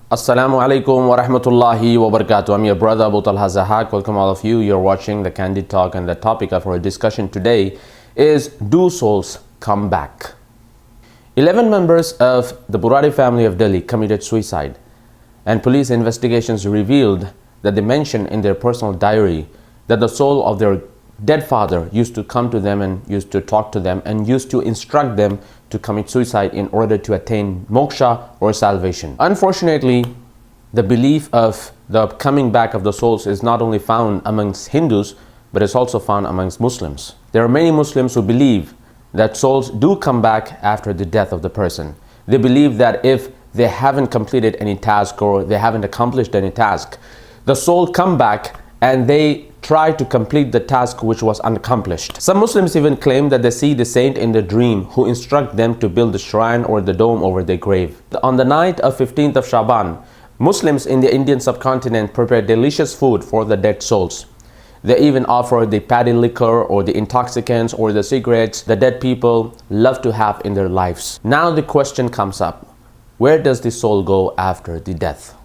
Assalamu alaikum wa rahmatullahi wa barakatuh. I'm your brother AbuTalha Zahack. Welcome all of you. You're watching the CandidTalk, and the topic of our discussion today is, do souls come back? 11 members of the Burari family of Delhi committed suicide, and police investigations revealed that they mentioned in their personal diary that the soul of their dead father used to come to them and used to talk to them and used to instruct them to commit suicide in order to attain moksha or salvation. Unfortunately, the belief of the coming back of the souls is not only found amongst Hindus, but it's also found amongst Muslims. There are many Muslims who believe that souls do come back after the death of the person. They believe that if they haven't completed any task or they haven't accomplished any task, the soul come back and they try to complete the task which was unaccomplished. Some Muslims even claim that they see the saint in the dream who instruct them to build the shrine or the dome over their grave. On the night of 15th of Shaban, Muslims in the Indian subcontinent prepare delicious food for the dead souls. They even offer the paddy liquor or the intoxicants or the cigarettes the dead people love to have in their lives. Now the question comes up, where does the soul go after the death?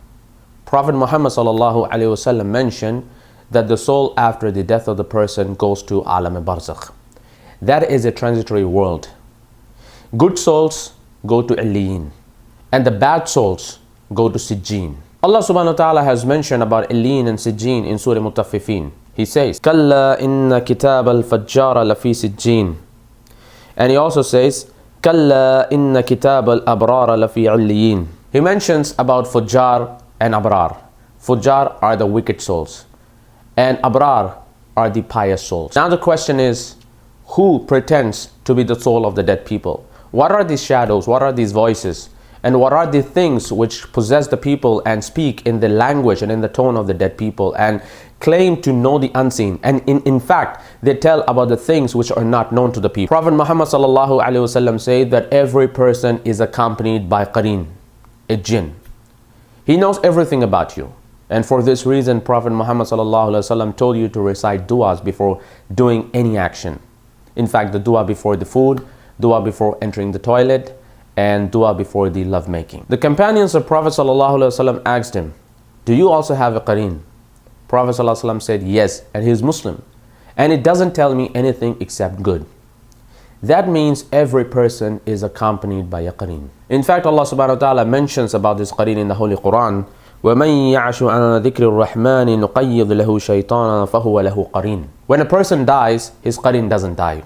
Prophet Muhammad sallallahu alaihi wasallam mentioned that the soul after the death of the person goes to Alam Barzakh. That is a transitory world. Good souls go to Illiyin, and the bad souls go to Sijjin. Allah subhanahu wa ta'ala has mentioned about Illiyin and Sijjin in Surah Mutaffifin. He says, Kalla inna kitab al-fajjara lafi Sijjin. And he also says, Kalla inna kitab al-abrara lafi Illiyin. He mentions about Fujjar and Abrar. Fujjar are the wicked souls, and Abrar are the pious souls. Now the question is, who pretends to be the soul of the dead people? What are these shadows? What are these voices? And what are the things which possess the people and speak in the language and in the tone of the dead people and claim to know the unseen? And in fact, they tell about the things which are not known to the people. Prophet Muhammad sallallahu alaihi wasallam said that every person is accompanied by Qareen, a jinn. He knows everything about you. And for this reason, Prophet Muhammad ﷺ told you to recite du'as before doing any action. In fact, the du'a before the food, du'a before entering the toilet, and du'a before the lovemaking. The companions of Prophet ﷺ asked him, do you also have a qareen? Prophet ﷺ said, yes, and he is Muslim. And it doesn't tell me anything except good. That means every person is accompanied by a qareen. In fact, Allah subhanahu wa ta'ala mentions about this qareen in the Holy Quran. وَمَنْ يَعْشُ عَنْ ذِكْرِ الرَّحْمَنِ نُقَيِّضْ لَهُ شَيْطَانًا فَهُوَ لَهُ قَرِينٌ. When a person dies, his qareen doesn't die.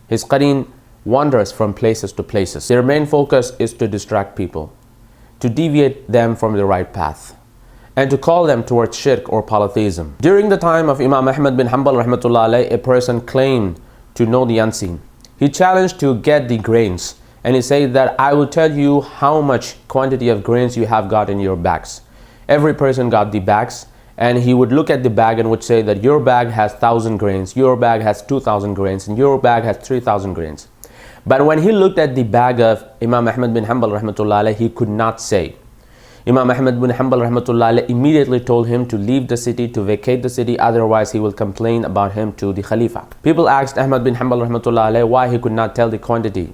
His qareen wanders from places to places. Their main focus is to distract people, to deviate them from the right path, and to call them towards shirk or polytheism. During the time of Imam Ahmad bin Hanbal rahmatullah alayh, a person claimed to know the unseen. He challenged to get the grains, and he said that I will tell you how much quantity of grains you have got in your bags. Every person got the bags, and he would look at the bag and would say that your bag has 1,000 grains, your bag has 2,000 grains, and your bag has 3,000 grains. But when he looked at the bag of Imam Ahmad bin Hanbal rahmatullah alayh, he could not say. Imam Ahmad bin Hanbal rahmatullah alayh immediately told him to leave the city, to vacate the city, otherwise he will complain about him to the Khalifa. People asked Ahmad bin Hanbal rahmatullah alayh why he could not tell the quantity.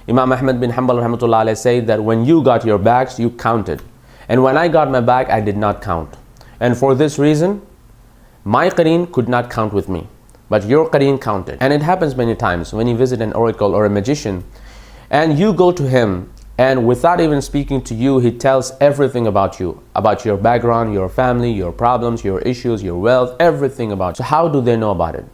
Imam Ahmad bin Hanbal rahmatullah alayh said that when you got your bags, you counted. And when I got my bag, I did not count. And for this reason, my qareen could not count with me, but your qareen counted. And it happens many times when you visit an oracle or a magician, and you go to him, and without even speaking to you, he tells everything about you, about your background, your family, your problems, your issues, your wealth, everything about you. So how do they know about it?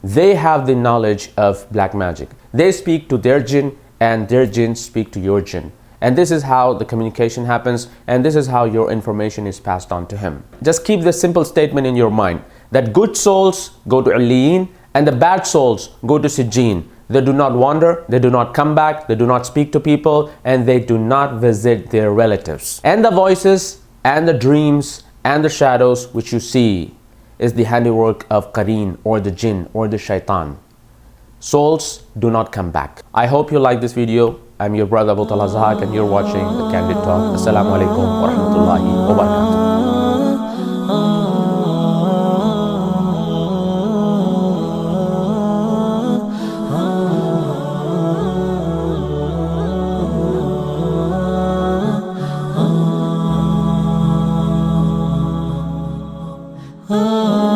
They have the knowledge of black magic. They speak to their jinn, and their jinn speak to your jinn. And this is how the communication happens, and this is how your information is passed on to him. Just keep this simple statement in your mind, that good souls go to Illiyin and the bad souls go to Sijjin. They do not wander, they do not come back, they do not speak to people, and they do not visit their relatives. And the voices and the dreams and the shadows which you see is the handiwork of qareen or the jinn or the shaitan. Souls do not come back. I hope you like this video. I'm your brother AbuTalha Zahack, and you're watching the CandidTalk. Assalamu alaikum wa rahmatullahi wa barakatuh. ah.